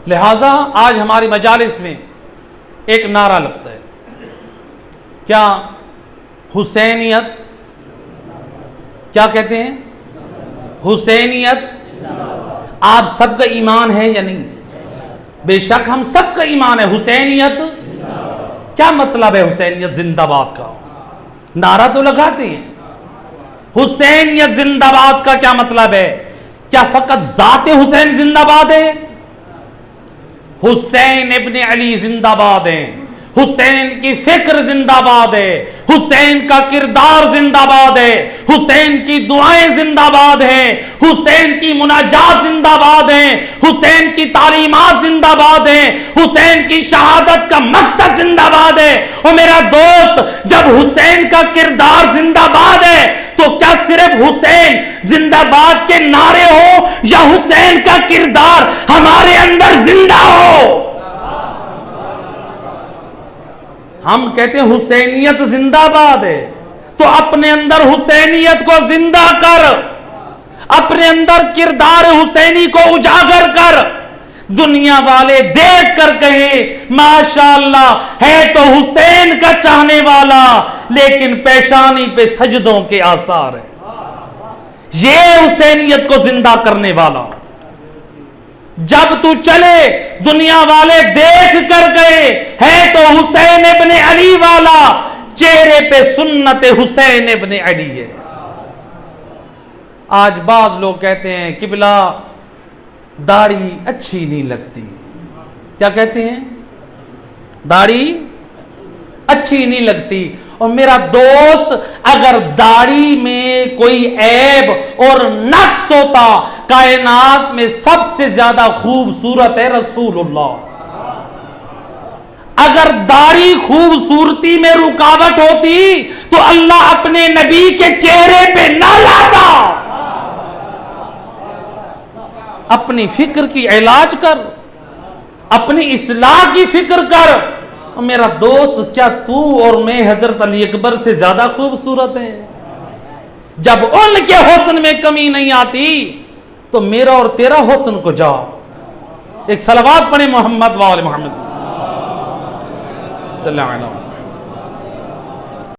لہٰذا آج ہماری مجالس میں ایک نعرہ لگتا ہے، کیا؟ حسینیت، کیا کہتے ہیں؟ حسینیت۔ آپ سب کا ایمان ہے یا نہیں؟ بے شک ہم سب کا ایمان ہے۔ حسینیت کیا مطلب ہے؟ حسینیت زندہ باد کا نعرہ تو لگاتے ہیں، حسینیت زندہ باد کا کیا مطلب ہے؟ کیا فقط ذات حسین زندہ باد ہے؟ حسین ابن علی زندہ باد ہیں، حسین کی فکر زندہ باد ہے، حسین کا کردار زندہ باد ہے، حسین کی دعائیں زندہ باد ہیں، حسین کی مناجات زندہ باد ہیں، حسین کی تعلیمات زندہ باد ہیں، حسین کی شہادت کا مقصد زندہ باد ہے۔ اور میرا دوست، جب حسین کا کردار زندہ باد ہے تو کیا صرف حسین زندہ باد کے نعرے ہو یا حسین کا کردار ہمارے اندر زندہ ہو؟ ہم کہتے ہیں حسینیت زندہ باد ہے، تو اپنے اندر حسینیت کو زندہ کر، اپنے اندر کردار حسینی کو اجاگر کر، دنیا والے دیکھ کر کہیں ماشاءاللہ ہے تو حسین کا چاہنے والا، لیکن پیشانی پہ سجدوں کے آثار ہیں۔ یہ حسینیت کو زندہ کرنے والا۔ جب تو چلے دنیا والے دیکھ کر گئے ہے تو حسین ابن علی والا، چہرے پہ سنت حسین ابن علی ہے۔ آج بعض لوگ کہتے ہیں قبلہ داڑھی اچھی نہیں لگتی، کیا کہتے ہیں؟ داڑھی اچھی نہیں لگتی۔ اور میرا دوست، اگر داڑھی میں کوئی عیب اور نقص ہوتا، کائنات میں سب سے زیادہ خوبصورت ہے رسول اللہ۔ اگر داڑھی خوبصورتی میں رکاوٹ ہوتی تو اللہ اپنے نبی کے چہرے پہ نہ لاتا۔ اپنی فکر کی علاج کر، اپنی اصلاح کی فکر کر۔ میرا دوست، کیا تو اور میں حضرت علی اکبر سے زیادہ خوبصورت ہیں؟ جب ان کے حسن میں کمی نہیں آتی تو میرا اور تیرا حسن کو جا۔ ایک صلوات پڑھیں محمد وآل محمد صلی اللہ علیہ وسلم۔